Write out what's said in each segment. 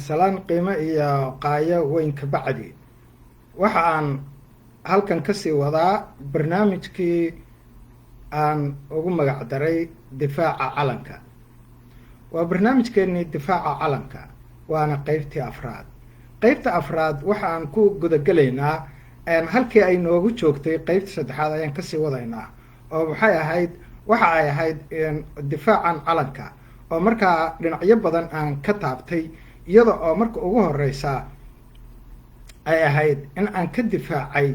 salaan qiimo iyo qaayo weyn ka bacdi waxa aan halkan kasii wadaa barnaamijkii aan ugu magac daray difaaca calanka. waa barnaamijkeenii difaaca calanka, waana qeybtii afraad. qeybta afraad waxa aan ku gudagelaynaa halkii ay noogu joogtay qeybta saddexaad ayaan kasii wadaynaa, oo waxa ay ahayd difaacan calanka, oo markaa dhinacyo badan aan ka taabtay, iyada oo marka ugu horeysa ay ahayd in aan ka difaacay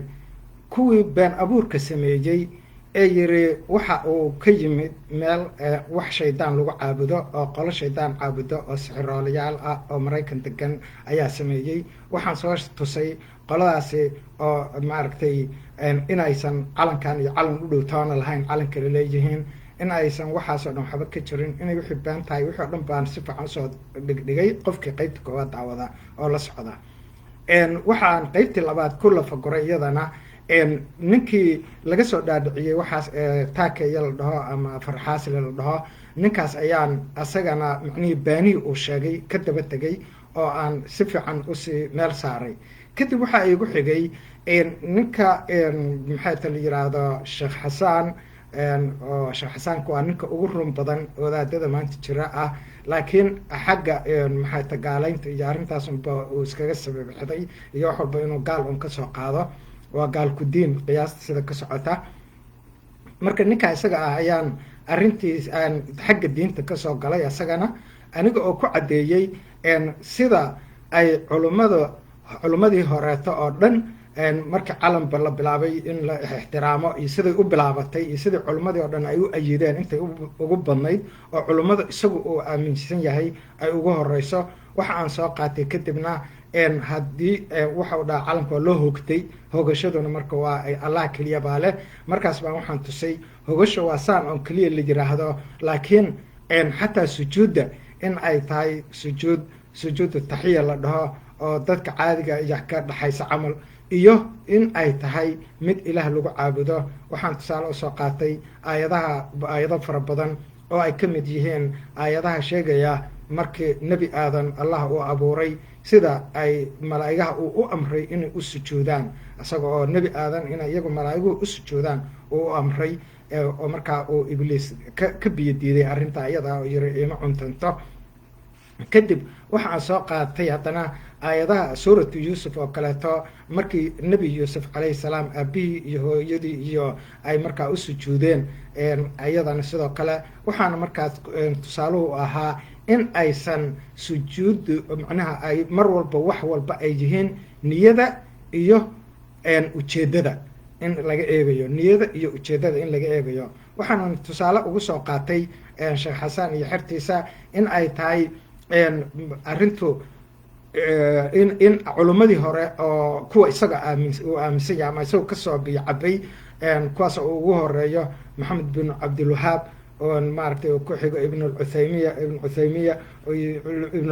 kuwii been abuurka sameeyey ee yiri waxa uu ka yimid meel wax shaydaan lagu caabudo, oo qolo shaydaan caabudo oo sixiroolayaal ah oo Maraykan degan ayaa sameeyey. waxaan soo tusay qoladaasi oo maaragtay inaysan calankan iyo calan u dhow toona lahayn, calanka la leeyihiin, in aysan waxaasoo dhan waxba ka jirin, inay wixii been tahay. wixii oo dhan baan si fiican usoo dhigdhigay qofkii qeybta koowaad daawada oo la socda. waxaan qeybtii labaad ku lafaguray iyadana ninkii laga soo dhaadhiciyey waxaas taakeya la dhaho ama farxaasile la dhaho, ninkaas ayaan asagana macnihii baanihii uu sheegay ka daba tegay oo aan si fiican usii meel saaray. kadib waxaa iigu xigay ninka maxaa la yiraahdo sheekh xasaan, oo sheekh xasaanku waa ninka ugu run badan wadaadada maanta jira ah, laakiin xagga maxaa gaalaynta iyo arrintaas unba uu iskaga sababixday iyo wax walba inuu gaal un kasoo qaado. waa gaalku diin qiyaasta sida ka socota. marka ninka isaga ah ayaan arrintiis aan xagga diinta kasoo galay isagana, aniga oo ku caddeeyey sida ay culummadii horeeto oo dhan markii calanba la bilaabay in la ixtiraamo, iyo siday u bilaabatay, iyo sidai culummadii oo dhan ay u ayideen intay ugu badnayd, oo culummada isagu uu aaminsan yahay ay ugu horeyso. waxa aan soo qaatay kadibna haddii waxau dhaha calanka waa loo hogtay, hogashaduna marka waa allah keliya baa leh. markaas baan waxaan tusay hogasha waa saan oon keliya la yiraahdo, laakiin xataa sujuudda in ay tahay sujuudu taxiya la dhaho, oo dadka caadiga iyo ka dhaxaysa camal, iyo in ay tahay mid ilaah lagu caabudo. waxaan tusaale usoo qaatay aayado fara badan oo ay ka mid yihiin aayadaha sheegaya markii nebi aadan allah uu abuuray, sida ay malaa'igaha uu u amray inay u sujuudaan, isaga oo nebi aadan inay iyagu malaa'iguhu u sujuudaan uu u amray, oo markaa uu ibliis ka biyo diiday arrintaa iyada oo yiri ima cuntanto. kadib waxaan soo qaatay haddana aayadaha suuratu yuusuf oo kaleeto, markii nebi yuusuf calayhi salaam aabihii iyo hooyadii iyo ay markaa u sujuudeen, iyadana sidoo kale. waxaana markaas tusaaluhu ahaa in aysan sujuuddu macnaha ay mar walba wax walba ay yihiin niyada iyo ujeeddada in laga eegayo, niyada iyo ujeeddada in laga eegayo. waxaana tusaale ugu soo qaatay sheekh xasaan iyo xertiisa in ay tahay arrintu in culummadii hore oo kuwa isaga uu aaminsan yahay ama isaga kasoo biyo cabay, kuwaas oo ugu horeeyo maxamed bin cabdilwahaab, oo maaragtay ku xigo ibn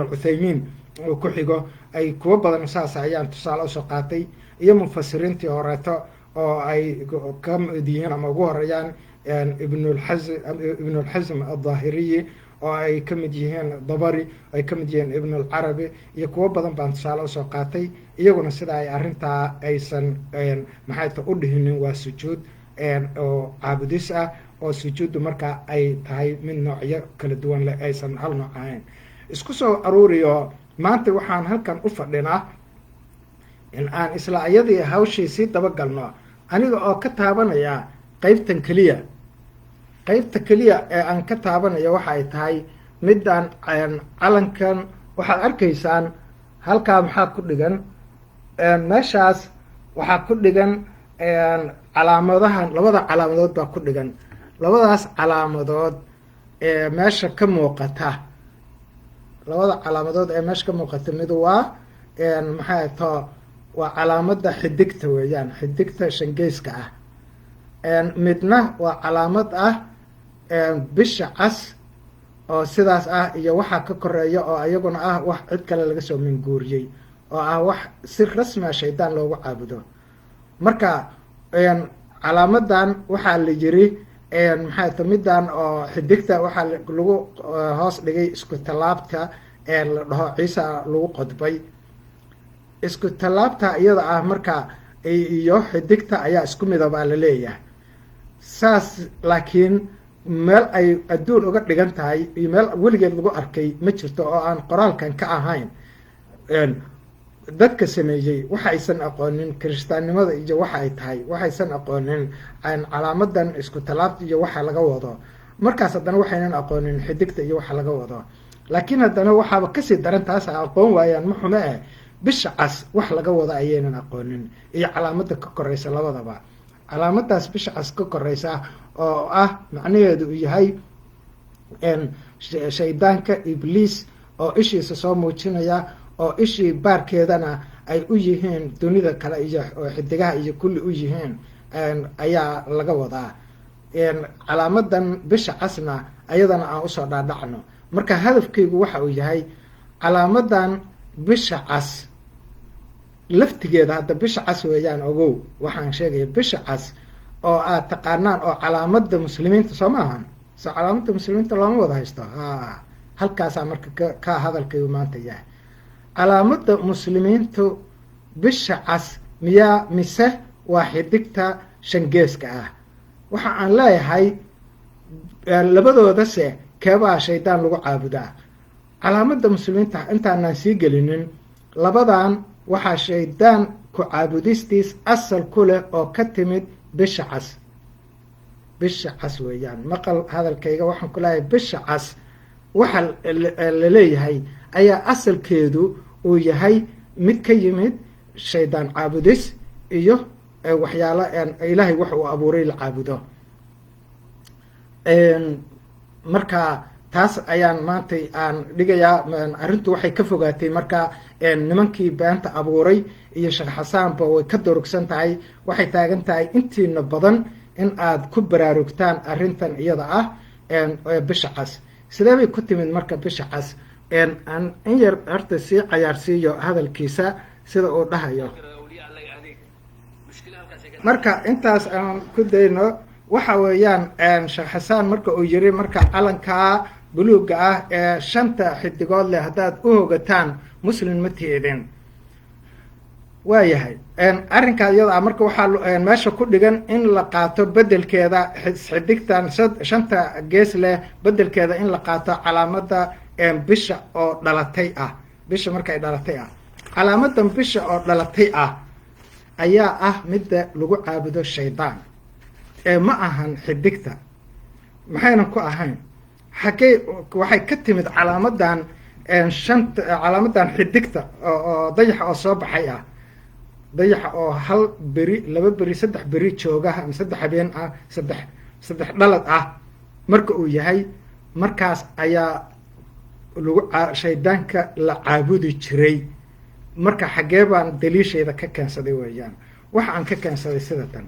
cuthaymiin oo ku xigo, ay kuwa badan saas ayaan tusaale usoo qaatay, iyo mufasiriintii horeeto oo ay ka mid yihiin ama ugu horeeyaan ibnulxasm adhaahiriyi, oo ay ka mid yihiin dabari, ay ka mid yihiin ibn alcarabi, iyo kuwo badan baan tusaale usoo qaatay. iyaguna sida ay arrintaa aysan maxayta u dhihinin waa sujuud oo caabudis ah, oo sujuuddu markaa ay tahay mid noocyo kala duwan leh, aysan hal nooc ahayn. isku soo aruuriyo maanta waxaan halkan u fadhinaa in aan isla iyadii hawshii sii dabagalno, aniga oo ka taabanaya qeybtan keliya. qeybta keliya ee aan ka taabanayo waxa ay tahay midaan calankan. waxaad arkaysaan halkaa maxaa ku dhigan, meeshaas waxaa ku dhigan calaamadahan, labada calaamadood baa ku dhigan. labadaas calaamadood ee meesha ka muuqata, mid waa maxay to waa calaamada xidigta weeyaan, xidigta shangeyska ah. midna waa calaamad ah bisha cas oo sidaas ah, iyo waxaa ka koreeya oo iyaguna ah wax cid kale laga soo minguuriyey, oo ah wax si rasmia shaydaan loogu caabudo. marka calaamadan waxaa la yiri maxay ta midaan oo xidigta waxaa lagu hoos dhigay isku tallaabta la dhaho ciise lagu qodbay. isku tallaabta iyada ah marka iyo xidigta ayaa isku midabaa la leeyahay saas, laakiin meel ay adduun uga dhigan tahay iyo meel weligeed lagu arkay ma jirto oo aan qoraalkan ka ahayn. dadka sameeyey waxaysan aqoonin kiristaannimada iyo waxa ay tahay, waxaysan aqoonin calaamadan isku tallaabta iyo waxa laga wado, markaas haddana waxaynan aqoonin xidigta iyo waxa laga wado. laakiin haddana waxaaba kasii daran taas aqoon waayaan ma xume eh, bisha cas wax laga wado ayaynan aqoonin iyo calaamada ka koreysa labadaba. calaamadaas bisha cas ka koreysa oo ah macnaheedu uu yahay shaydaanka ibliis oo ishiisa soo muujinaya, oo ishii baarkeedana ay u yihiin dunida kale iyo xidigaha iyo kulli u yihiin, ayaa laga wadaa. calaamadan bisha casna ayadana aan usoo dhaadhacno. marka hadafkaygu waxa uu yahay calaamadan bisha cas laftigeeda, hadda bisha cas weeyaan, ogow waxaan sheegaya bisha cas oo aad taqaanaan oo calaamada muslimiinta soo maahan, soo calaamada muslimiinta looma wada haysto. halkaasaa marka ka hadalkaygu maanta yahay. calaamada muslimiintu bisha cas miyaa mise waa xidigta shangeeska ah? waxa aan leeyahay labadoodase keebaa shaydaan lagu caabudaa. calaamada muslimiinta intaanaan sii gelinin, labadan waxaa shaydaan ku caabudistiis asal ku leh oo ka timid bisha cas. bisha cas weeyaan, maqal hadalkayga, waxaan ku leeyahay bisha cas waxa la leeyahay ayaa asalkeedu uu yahay mid ka yimid shaydaan caabudis iyo waxyaalo ilaahay wax uu abuuray la caabudo. marka taas ayaan maanta aan dhigayaa. arrintu waxay ka fogaatay marka nimankii beenta abuuray iyo sheekh xasaanba way ka durugsan tahay. waxay taagan tahay intiina badan in aad ku baraarugtaan arrintan iyada ah bisha cas. sidee bay ku timid marka bisha cas? aan in yar horta sii cayaarsiiyo hadalkiisa sida uu dhahayo. marka intaas aan ku dayno waxa weeyaan sheekh xasaan marka uu yiri marka calankaa buluuga ah ee 5 xidigood leh haddaad u hogataan muslim ma tiidin. waayahay arrinkaa iyada ah marka waxaa meesha ku dhigan in la qaato bedelkeeda xidigtan 5 gees leh bedelkeeda in la qaato calaamada bisha oo dhalatay ah. bisha markay dhalatay ah, calaamadan bisha oo dhalatay ah ayaa ah midda lagu caabudo shaydaan, ma ahan xidigta. maxayna ku ahayn? waxay ka timid calaamadan calaamadan xidigta oo dayaxa oo soo baxay ah, dayaxa oo 1 beri 2 beri 3 beri jooga ama 3 habeen ah, 3 dhalad ah marka uu yahay, markaas ayaa lagu shaydaanka la caabudi jiray. marka xagee baan daliishayda ka keensaday weeyaan? waxa aan ka keensaday sida tan.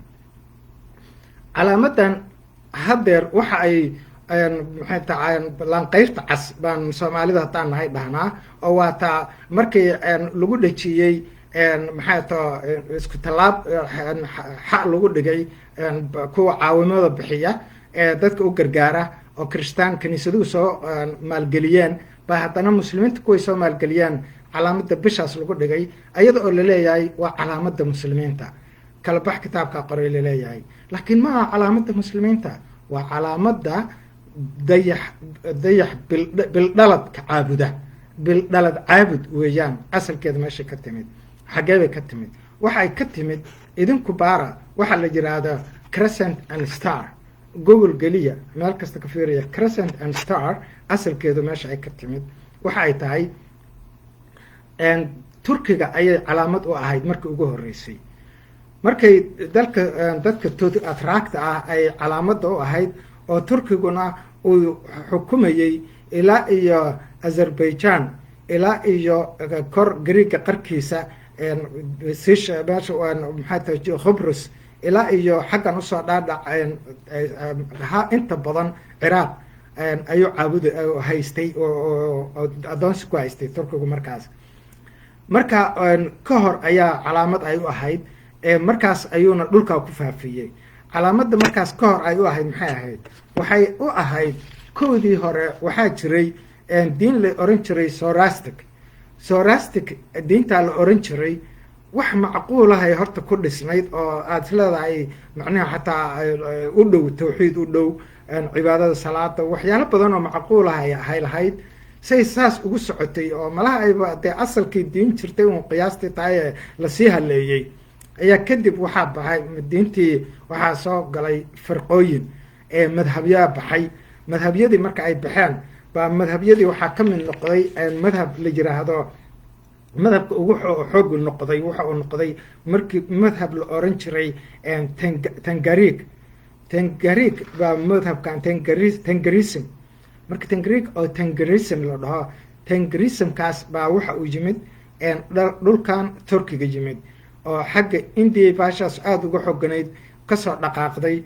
calaamadan hadeer waxa ay maxay tahay lanqayrta cas baan soomaalida haddaan nahay dhahnaa, oo waa taa markii lagu dhejiyey maxay taha isku tallaab xaq lagu dhigay kuwa caawimada bixiya ee dadka u gargaara oo kristaan kiniisaduhu soo maalgeliyeen, baa haddana muslimiinta kuway soo maalgeliyeen calaamada bishaas lagu dhigay, ayada oo laleeyahay waa calaamada muslimiinta. kala bax kitaabka qoray laleeyahay, laakiin ma aha calaamada muslimiinta, waa calaamada dayax bildhaladka caabuda. bildhalad caabud weeyaan asalkeeda meesha ka timid. xagee bay ka timid? waxay ka timid idinku baara waxaa la yiraahdaa crescent and star. google geliya, meel kasta ka fiiriya crescent and star asalkeedu meesha ay ka timid. waxa ay tahay turkiga ayay calaamad u ahayd markii ugu horeysay. markay dadka atraakta ah ay calaamada u ahayd, oo turkiguna uu xukumayey ilaa iyo azerbaijan ilaa iyo kor Greega qarkiisa meesha maxay tahay Khubrus ilaa iyo xaggan usoo dhaadhac inta badan Ciraaq ayuu caabudi haystay oo adoonsi ku haystay turkigu markaas. marka ka hor ayaa calaamad ay u ahayd, markaas ayuuna dhulka ku faafiyey. calaamada markaas ka hor ay u ahayd maxay ahayd? waxay u ahayd koodii hore waxaa jiray diin la oran jiray sorastic diintaa la oran jiray wax macquulahay horta ku dhisnayd oo aada is leedahay macnaha xataa u dhow tawxiid u dhow cibaadada salaada waxyaalo badan oo macquulahay hay lahayd say saas ugu socotay oo malaha ayba dee asalkii diin jirtay un qiyaastii tahay ee lasii haleeyey ayaa kadib waxaa baxay diintii waxaa soo galay firqooyin ee madhabyaa baxay madhabyadii marka ay baxeen baa madhabyadii waxaa ka mid noqday madhab la yiraahdo madhabka ugu xoogu noqday waxa uu noqday markii madhab la oran jiray tangariig baa madhabkan tangarism marka tangarism la dhaho tangarismkaas baa waxa uu yimid dhulkan turkiga yimid oo xagga indiya baashaas aada uga xoganayd kasoo dhaqaaqday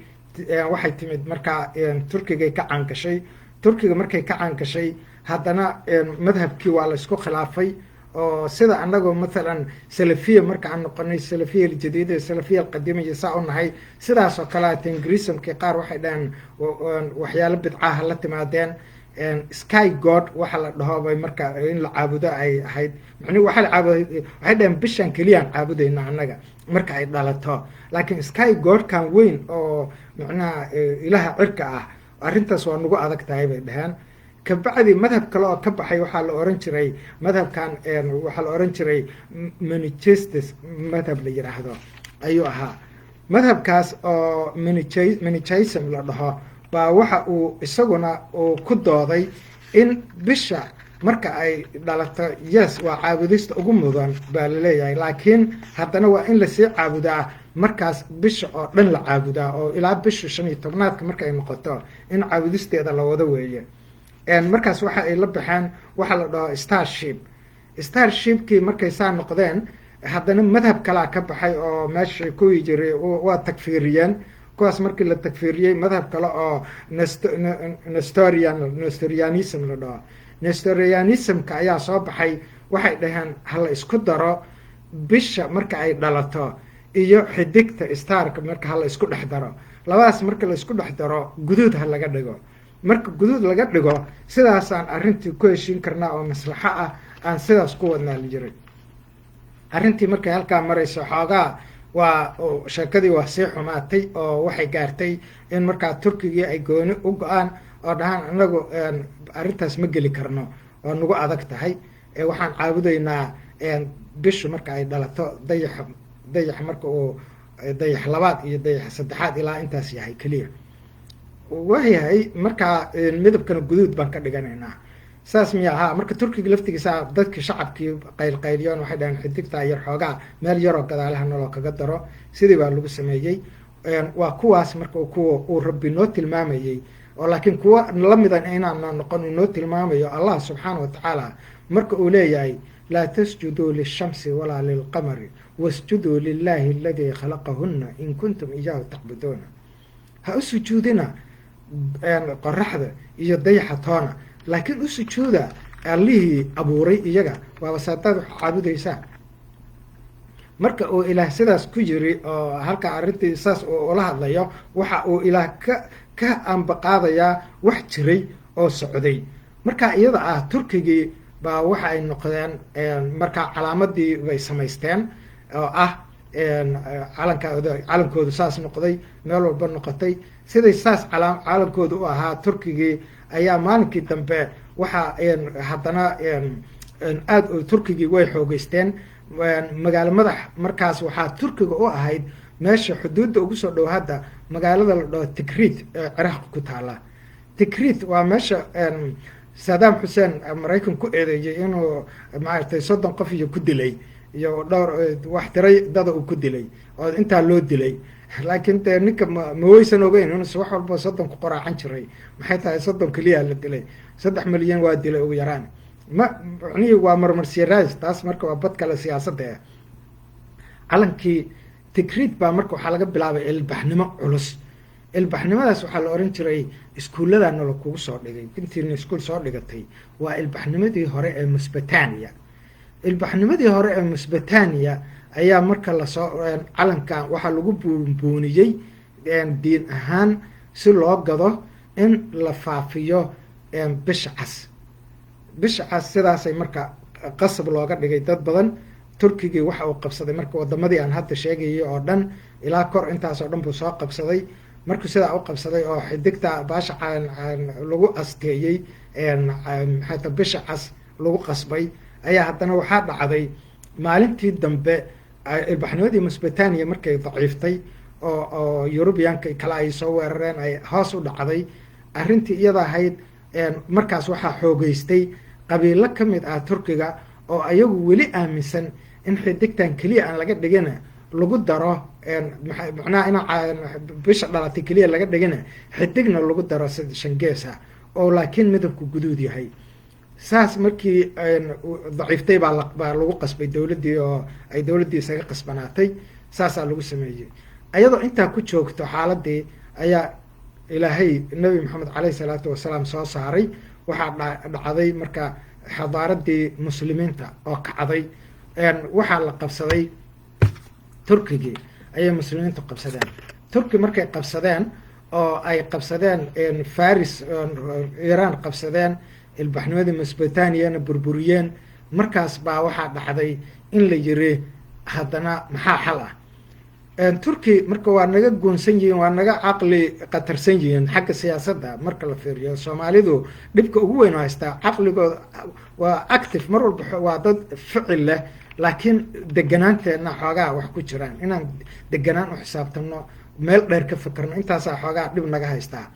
waxay timid markaa turkigay ka caangashay turkiga markay ka caangashay haddana madhabkii waa la isku khilaafay oo sida anagoo mathalan salafiya marka aan noqonay salafiya aljadiida salafiya alqadiimaya saa u nahay sidaas oo kalea tangrismkii qaar waxay dhaheen waxyaalo bidcaha la timaadeen sky god waxa la dhaho bay marka in la caabudo ay ahayd macnuu waxay dhaheen bishaan keliyaan caabudayna annaga marka ay dhalato laakiin sky godkan weyn oo macnaha ilaha cirka ah arrintaas waa nagu adag tahay bay dhaheen kabacdi madhab kale oo ka baxay waxaa la oran jiray madhabkan waxaa la oran jiray manichaistes madhab la yiraahdo ayuu ahaa madhabkaas oo manichaism la dhaho baa waxa uu isaguna uu ku dooday in bisha marka ay dhalato yes waa caabudista ugu mudan baa laleeyahay laakiin haddana waa in lasii caabudaa markaas bisha oo dhan la caabudaa oo ilaa bisha 15aadka marka ay noqoto in caabudisteeda la wada weeye markaas waxa ay la baxeen waxa la dhaho starshipkii markay saa noqdeen haddana madhab kalaa ka baxay oo meesha kuwii jiray waa takfiiriyeen kuwaas markii la takfiiriyey madhab kale oo nestorianism la dhaho nestorianismka ayaa soo baxay waxay dhaheen hala isku daro bisha marka ay dhalato iyo xidigta starka marka hala isku dhex daro labadaas marka la isku dhex daro guduud ha laga dhigo marka guduud laga dhigo sidaasaan arrintii ku heshiin karnaa oo maslaxo ah aan sidaas ku wadnaa la jiray arrintii markay halkaa marayso xoogaa waa sheekadii waa sii xumaatay oo waxay gaartay in markaa turkigii ay gooni u go-aan oo dhahaan anagu arrintaas ma geli karno oo nagu adag tahay waxaan caabudaynaa bishu marka ay dhalato dayax marka uu dayax labaad iyo dayax saddexaad ilaa intaas yahay keliya waayahay markaa midabkana guduud baan ka dhiganaynaa saas miya ahaa marka turkiga laftigiisa dadkii shacabkii qaylqayliyoon waxay dhaheen xidigtaa yar xoogaa meel yaroo gadaalaha noloo kaga daro sidii baa lagu sameeyey waa kuwaas marka kuwa uu rabbi noo tilmaamayey oo laakiin kuwa lamidan inaana noqon uu noo tilmaamayo allah subxaana wa tacaala marka uu leeyahay laa tasjuduu lishamsi walaa lilqamari wasjuduu lilahi aladii khalaqahuna in kuntum iyaahu tacbuduuna ha u sujuudina qoraxda iyo dayaxa toona laakiin u sujuuda allihii abuuray iyaga waaba saadaad wax caabudaysaa marka uu ilaah sidaas ku yiri oo halka arrintii saas ula hadlayo waxa uu ilaah ka ambaqaadayaa wax jiray oo socday marka iyada ah turkigii baa waxa ay noqdeen markaa calaamadii bay samaysteen oo ah calankoodu saas noqday meel walba noqotay siday saas calankooda u ahaa turkigii ayaa maalinkii dambe waxaa haddana aada turkigii way xoogeysteen magaalo madax markaas waxaa turkiga u ahayd meesha xuduudda ugu soo dhow hadda magaalada la dhaho tikrit ee ciraaq ku taala tikrit waa meesha saddam xuseen maraykan ku eedeeyey inuu maaragtay 30 qof iyo ku dilay iyo dhowr wax tiray dada uu ku dilay oo intaa loo dilay laakiin dee ninka ma waysan ogeyn inuu wax walba 30 ku qoraacan jiray maxay tahay 30 keliya la dilay 3 milyan waa dilay ugu yaraan macnihii waa marmarsiiraas taas marka waa bad kale siyaasadda ah calankii tikrit baa marka waxaa laga bilaabay ilbaxnimo culus ilbaxnimadaas waxaa la oran jiray iskuulladaana la kugu soo dhigay intiina iskuul soo dhigatay waa ilbaxnimadii hore ee mesbetania ilbaxnimadii hore ee mesbetania ayaa marka lasoo calankan waxaa lagu buunbuuniyey diin ahaan si loo gado in la faafiyo bisha cas bisha cas sidaasay marka qasab looga dhigay dad badan. turkigii waxa uu qabsaday marka wadamadii aan hadda sheegayay oo dhan ilaa kor intaas oo dhan buu soo qabsaday. markuu sidaa u qabsaday oo xidigta baasha lagu asteeyey maxayta bisha cas lagu qasbay, ayaa haddana waxaa dhacday maalintii dambe ilbaxnimadii Mesopotamia markay daciiftay oo Europeanka kale ay soo weerareen ay hoos u dhacday. arrintii iyada ahayd markaas waxaa xoogeystay qabiilo ka mid ah Turkiga oo ayagu weli aaminsan in xidigtan keliya aan laga dhigina lagu daro macnaha in bisha dhalatay keliya laga dhigina xidigna lagu daro sida shangeesa oo laakiin midabku guduud yahay. saas markii daciiftay baa lagu qasbay dowladdii oo ay dowladdii isaga qasbanaatay. saasaa lagu sameeyey. ayadoo intaa ku joogto xaaladii ayaa ilaahay nabi maxamed calayhi salaatu wasalaam soo saaray. waxaa dhacday marka xadaaradii muslimiinta oo kacday. waxaa la qabsaday turkigii ayay muslimiintu qabsadeen. turki markay qabsadeen oo ay qabsadeen faris iiraan qabsadeen, ilbaxnimadii Mesopotamiana burburiyeen, markaas baa waxaa dhacday in la yiri haddana maxaa xal ah. turki marka waa naga goonsan yihiin, waa naga caqli qatarsan yihiin xagga siyaasadda marka la fiiriyo. soomaalidu dhibka ugu weyn oo haystaa caqligooda waa active mar walba, waa dad ficil leh, laakiin deganaanteedna xoogaa wax ku jiraan. inaan deganaan u xisaabtano, meel dheer ka fikirno, intaasaa xoogaa dhib naga haystaa.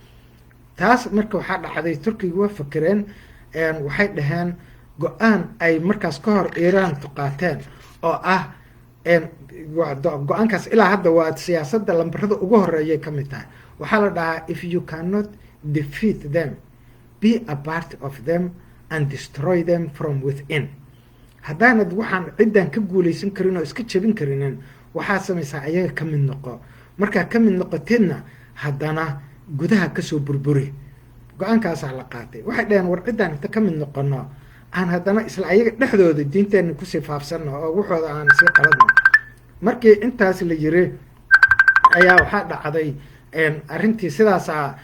taas marka waxaa dhacday turkiga waa fikireen, waxay dhaheen go-aan ay markaas ka hor iiraan qaateen oo ah go-aankaas ilaa hadda waa siyaasadda lambarada ugu horeeyay ka mid tahay. waxaa la dhahaa if you cannot defeat them, be a part of them and destroy them from within. haddaanad waxaan ciddan ka guulaysan karin oo iska jebin karinin, waxaa samaysaa ayaga ka mid noqo. markaa ka mid noqotidna haddana gudaha kasoo burburi. go-aankaasaa la qaatay. waxay dhaheen war ciddaan inta ka mid noqono aan haddana isla ayaga dhexdooda diinteenna kusii faafsanno oo waxooda aan sii qaladno. markii intaas la yiri ayaa waxaa dhacday arrintii sidaasaa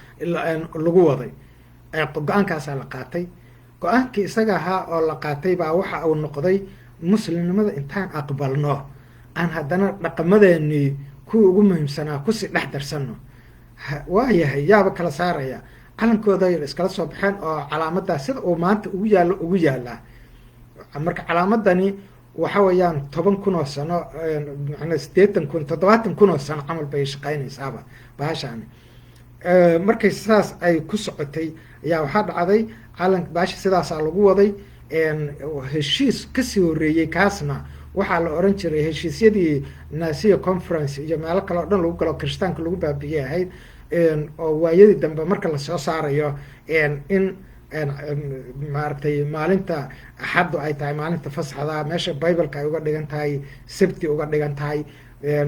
lagu waday. go-aankaasaa la qaatay. go-aankii isaga ahaa oo la qaatay baa waxa uu noqday muslimnimada intaan aqbalno aan haddana dhaqamadeenii kuwii ugu muhiimsanaa kusii dhex darsanno. waayahay yaaba kala saaraya. calankooda ay iskala soo baxeen oo calaamadaa sida uu maanta ugu yaalaa. marka calaamadani waxa weeyaan 10,000 oo sano, macnaa 80,000 70,000 oo sano camal bay shaqaynaysaaba baashaani. markay sidaas ay ku socotay ayaa waxaa dhacday calanka baasha sidaasaa lagu waday. heshiis kasii horeeyey kaasna waxaa la oran jiray heshiisyadii Nicaea conference iyo meelo kale oo dhan lagu galo kirishtaanka lagu baabi'iyay ahayd. oo waayadii dambe marka lasoo saarayo in maaragtay maalinta axaddu ay tahay maalinta fasaxda, meesha bibleka ay uga dhigan tahay sabti uga dhigan tahay,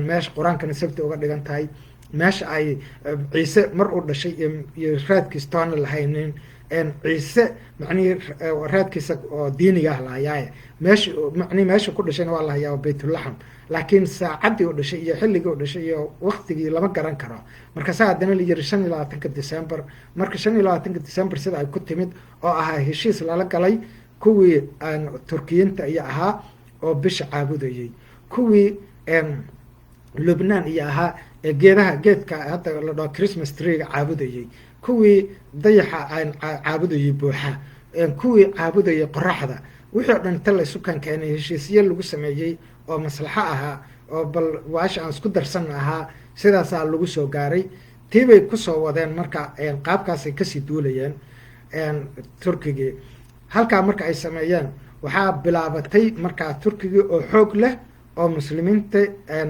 meesha qur-aankana sabti uga dhigan tahay, meesha ay ciise mar u dhashay iyo raadkiisa toona lahaynin, ciise macnihii raadkiisa oo diiniga ah lahayaaye meesha ku dhashayna waa lahayaa baytulaxam, laakiin saacaddii u dhashay iyo xilligii u dhashay iyo waktigii lama garan karo. markaasaa haddana la yiri 25 December. marka 25 December sida ay ku timid oo ahaa heshiis lala galay kuwii turkiyiinta iyo ahaa oo bisha caabudayay, kuwii Lubnaan iyo ahaa geedka hadda la dhaho Christmas tree-ga caabudayay, kuwii dayaxa caabudayay buuxa, kuwii caabudayay qoraxda. wixii oo dhan inta la isu keenay heshiisyo lagu sameeyey oo maslaxo ahaa oo bal waasha aan isku darsan ahaa. sidaasaa lagu soo gaaray. tii bay kusoo wadeen marka qaabkaasay kasii duulayeen turkigii. halkaa marka ay sameeyeen waxaa bilaabatay markaa turkigii oo xoog leh oo muslimiinta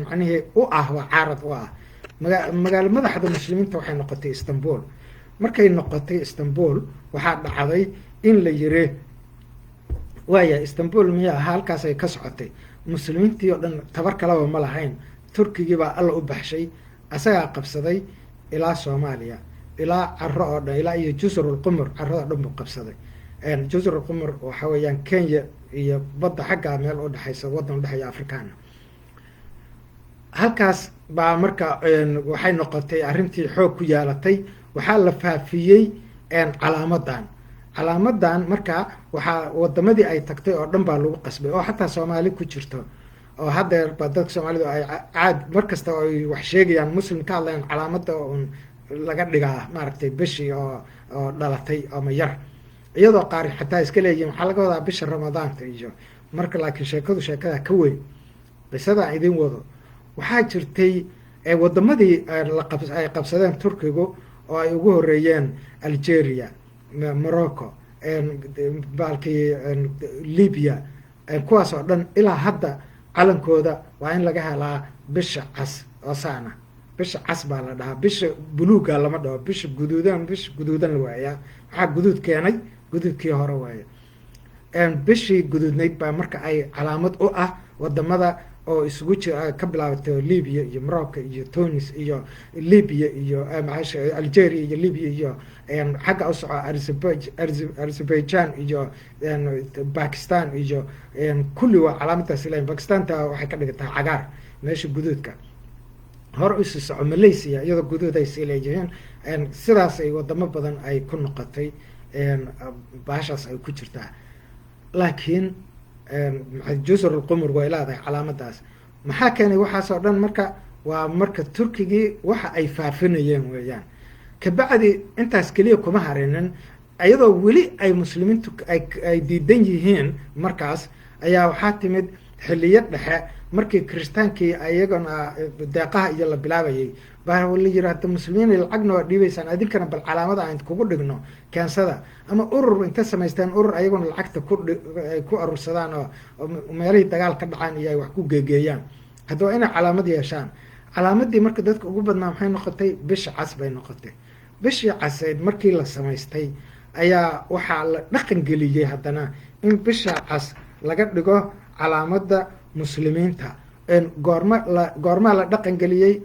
macnihii u ah waa caarad u ah. magaalo madaxda muslimiinta waxay noqotay Istanbul. markay noqotay Istanbul waxaa dhacday in la yiri waaya Istanbul miyaa halkaas ay ka socotay. muslimiintii oo dhan tabar kalaba ma lahayn. turkigii baa alla u baxshay, asagaa qabsaday ilaa Soomaaliya, ilaa Carro oo dhan, ilaa iyo Jazrul Qumar. carrada dhan buu qabsaday. Jazrul Qumar waxa weeyaan Kenya iyo badda xagga meel u dhaxaysa, wadan u dhaxaya Afrikaana. halkaas baa marka waxay noqotay arrintii xoog ku yeelatay. waxaa la faafiyey calaamadan. calaamadan marka waxaa wadamadii ay tagtay oo dhan baa lagu qasbay oo xataa soomaali ku jirto oo haddeerba dadka soomaalidu ay caad mar kasta oo ay wax sheegayaan muslim ka hadlayaan calaamada un laga dhigaa maaragtay bishii oo dhalatay ama yar, iyadoo qaar xataa iska leeyihin waxaa laga wadaa bisha ramadaanka iyo marka, laakiin sheekada ka weyn. qisada idin wado waxaa jirtay wadamadii ay qabsadeen turkigu oo ay ugu horeeyeen Algeria, Morocco, baalkii Libya, kuwaas oo dhan ilaa hadda calankooda waa in laga helaa bisha cas oo saana. bisha cas baa la dhahaa, bisha buluuga lama dhaho, bisha guduudan la waayaa. maxaa guduud keenay? guduudkii hore waaye. bishii guduudnayd baa marka ay calaamad u ah wadamada oo isugu jira ka bilaabato Libya iyo Morocco iyo Tunis iyo Libya iyo Algeria iyo Libya iyo xagga u soco Azerbaijan iyo Pakistan iyo kulli waa calaamadaas ilayn. Pakistanta waxay ka dhigataa cagaar meesha guduudka, hor isu soco Malaysia iyadoo guduud ay sii leeyihiin. sidaas ay wadamo badan ay ku noqotay, baashaas ay ku jirtaa. laakiin jusr alqumur way leedahay calaamadaas. maxaa keenay waxaasoo dhan? marka waa marka turkigii waxa ay faafinayeen weeyaan. kabacdi intaas keliya kuma harinin, iyadoo weli ay muslimiintu ay diidan yihiin markaas ayaa waxaa timid xiliyo dhexe markii kiristaankii ayagana deeqaha iyo la bilaabayay baa la yiri hadda muslimiin lacagna waa dhiibaysaan, idinkana bal calaamada aan kugu dhigno keensada, ama urur inta samaystaan urur ayaguna lacagta ku arursadaan oo meelihii dagaal ka dhacaan iyo ay wax ku geegeeyaan. hadda waa inay calaamad yeeshaan. calaamadii marka dadka ugu badnaa maxay noqotay? bisha cas bay noqotay. bishii caseyd markii la samaystay ayaa waxaa la dhaqan geliyey haddana in bisha cas laga dhigo calaamada muslimiinta. goormaa la dhaqan geliyey?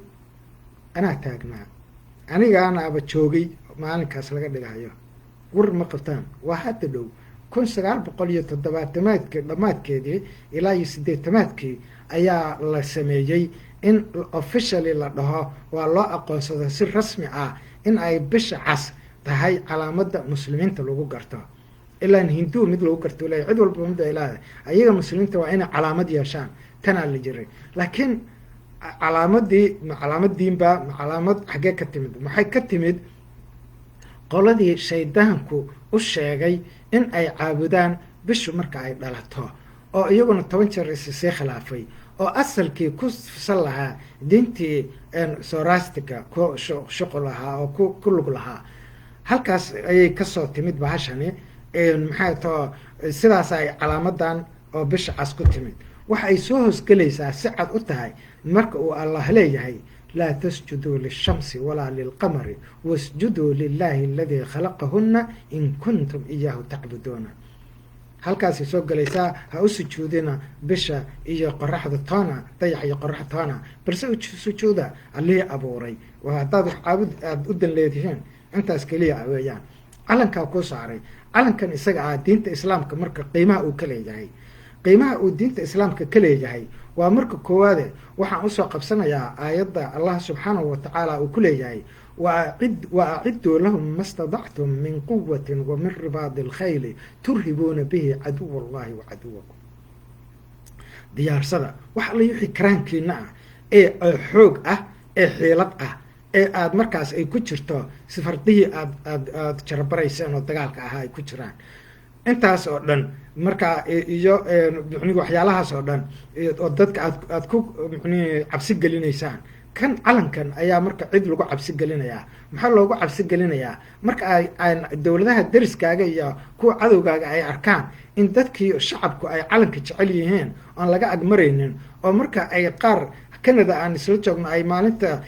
anaa taagnaa, anigaanaaba joogay maalinkaas laga dhigayo. war ma qabtaan? waa hadda dhow 1970 dhammaadkeedii ilaa iyo 80 ayaa la sameeyey in officially la dhaho, waa loo aqoonsado si rasmi ah in ay bisha cas tahay calaamada muslimiinta lagu garto. ilaan hindu mid lagu garto leeyahay, cid walba mid ay leedahay. ayaga muslimiinta waa inay calaamad yeeshaan, tanaa la jiray. laakiin calaamadiinba calaamad xaggee ka timid? maxay ka timid qoladii shaydaanku u sheegay in ay caabudaan bishu marka ay dhalato, oo iyaguna 10 jeer isii khilaafay, oo asalkii ku fusal lahaa diintii sorastiga ku shuqul lahaa oo ku lug lahaa. halkaas ayay kasoo timid bahashani. maxay too sidaas ay calaamadan oo bisha cas ku timid. waxa ay soo hoosgelaysaa si cad u tahay marka uu allah leeyahay laa tasjuduu lishamsi walaa lilqamari wasjuduu lilahi aladii khalaqahunna in kuntum iyaahu tacbuduuna. halkaasay soo gelaysaa, ha u sujuudina bisha iyo qoraxda toona, dayax iyo qorax toona, balse u sujuuda allihii abuuray. haddaad wax caabud aada u dan leedihiin intaas keliya weeyaan. calankaa kuu saaray. calankan isaga ah diinta islaamka marka qiimaha uu ka leeyahay. qiimaha uu diinta islaamka ka leeyahay waa marka koowaade waxaan usoo qabsanayaa aayadda allah subxaanahu watacaala uu ku leeyahay waaciduu lahum ma stadactum min quwatin wa min ribaadi alkhayli turhibuuna bihi caduw allahi wa caduwakum. diyaarsada wax alla wixii karaankiina ah ee xoog ah, ee xiilad ah, ee aada markaas ay ku jirto sifardihii aad jarabarayseen oo dagaalka ahaa ay ku jiraan. intaas oo dhan markaa iyo waxyaalahaas oo dhan oo dadka aad ku cabsi gelinaysaan. kan calankan ayaa marka cid lagu cabsi gelinayaa. maxaa loogu cabsi gelinayaa? marka ay dowladaha deriskaaga iyo kuwa cadowgaaga ay arkaan in dadkii shacabku ay calanka jecel yihiin oon laga agmaraynin, oo marka ay qaar canada aan isla joogno ay maalinta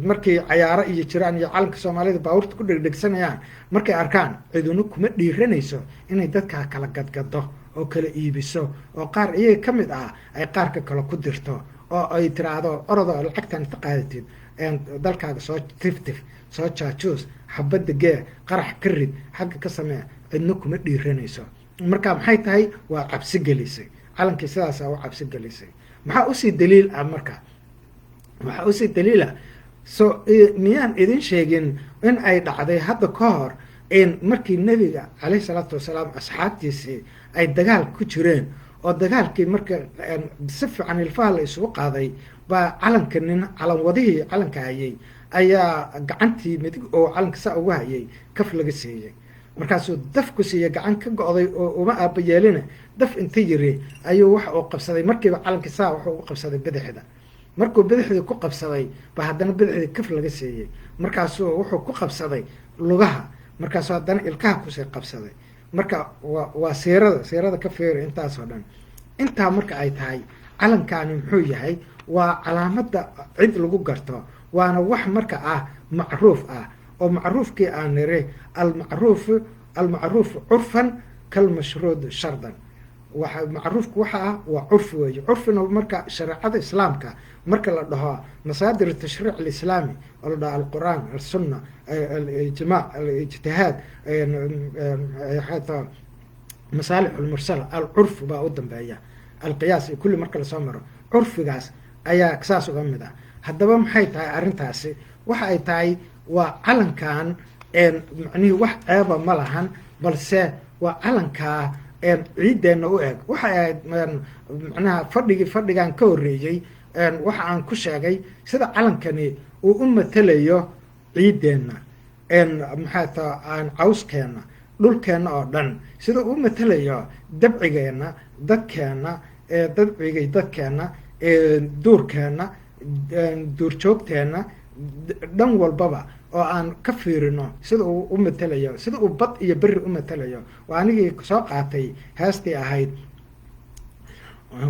markii cayaaro iyo jiraan iyo calanka soomaalida baabuurta ku dhegdhegsanayaan, markay arkaan ciduna kuma dhiiranayso inay dadkaa kala gadgado oo kala iibiso, oo qaar iyaga ka mid ah ay qaarka kale ku dirto oo ay tiraahdo orodoo lacagtan inta qaadatid dalkaaga soo tiftif, soo jaajuus, xabadda gee, qarax ka rid, xagga ka samee. cidna kuma dhiiranayso. marka maxay tahay? waa cabsi gelisay. calankii sidaasaa u cabsi gelisay. maxaa usii daliil ah marka? waxaa usii daliila miyaan idin sheegin in ay dhacday hadda ka hor markii nebiga calayhi salaatu wasalaam asxaabtiisii ay dagaal ku jireen oo dagaalkii marka si fiican ilfaha la isugu qaaday baa calanka nin calan wadihii calanka hayay ayaa gacantii midig oo calanka saa ugu hayay kaf laga siiyey markaasuu daf ku siiyey gacan ka go'day oo uma aaba yeelina daf inta yiri ayuu wax uu qabsaday markiiba calanka saa wuxuu u qabsaday bidixda markuu bidixdii ku qabsaday baa haddana bidixdii kaf laga siiyey markaasuu wuxuu ku qabsaday lugaha markaasuu haddana ilkaha kusii qabsaday marka waa siirada ka fiiri intaasoo dhan intaa marka ay tahay calankaani muxuu yahay waa calaamadda cid lagu garto waana wax marka ah macruuf ah oo macruufkii aan niri almacruuf curfan kalmashruud shardan macruufku waxa ah waa curfi weeye curfina marka shareecada islaamka marka la dhaho masaadir tashriic alislaami oo la dhaho alqur'aan alsunna alijmaac alijtihaad xataa masaalix almursala alcurf baa u dambeeya alqiyaas iyo kulli marka lasoo maro curfigaas ayaa saas uga mid ah haddaba maxay tahay arrintaasi waxa ay tahay waa calankan macnihii wax ceeba ma lahan balse waa calankaa ciideenna u eg waxay ahayd macnaha fadhigan ka horreeyey waxa aan ku sheegay sida calankani uu u matelayo ciideenna maxaa taa aan cawskeenna dhulkeenna oo dhan sida uu matelayo dabcigeenna dadkeenna dabcigay dadkeenna duurkeenna duurjoogteenna dhan walbaba oo aan ka fiirino sida uu u matelayo sida uu bad iyo beri u matelayo waa anigii soo qaatay heestii ahayd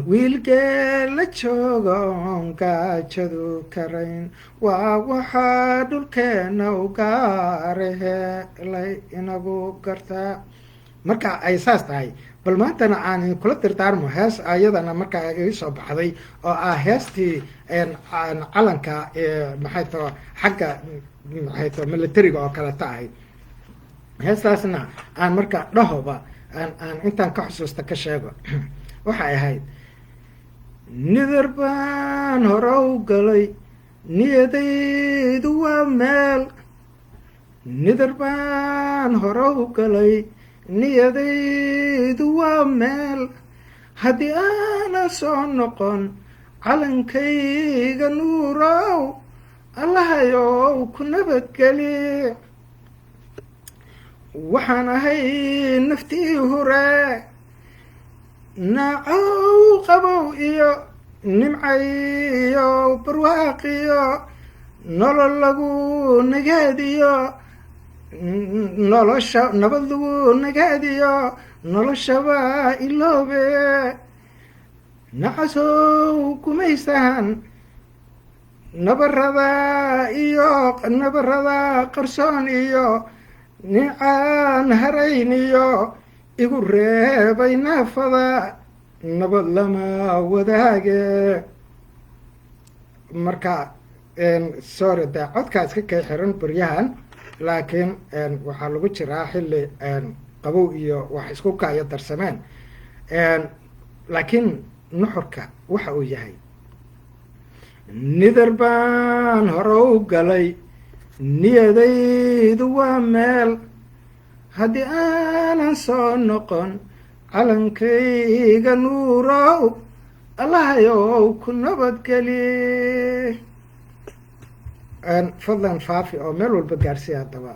wiilgee la joogo oon gaajadu karayn waa waxaa dhulkeenna u gaarahe lay inagu gartaa marka ay saas tahay bal maantana aan kula dirdaarmo hees ayadana markaa ii soo baxday oo ah heestii calanka maxay tao xagga maxay tao militariga oo kaleta ahayd heestaasna aan marka dhahoba aan intaan ka xusuusta ka sheego waxay ahayd nidar baan hore u galay niyadaydu waa meel nidar baan hore u galay niyadaydu waa meel haddii aanan soo noqon calankayga nuurow allahayow ku nabadgeli waxaan ahay naftii hore naacow qabow iyo nimcayo barwaaqiyo nolol lagu nagaadiyo nolosha nabad lagu nagaadiyo noloshaba iloobe nacasow kumaysahan nabarada qarsoon iyo nicaan harayn iyo igu reebay naafada nabad lama wadaage marka sorry dee codkaa iska kay xiran baryahan laakiin waxaa lagu jiraa xilli qabow iyo wax isku kaayo darsameen laakiin nuxurka waxa uu yahay nidar baan hore u galay niyadaydu waa meel haddii aanan soo noqon calankayga nuurow allahayow ku nabadgeli fadlan faafi oo meel walba gaarsiya haddaba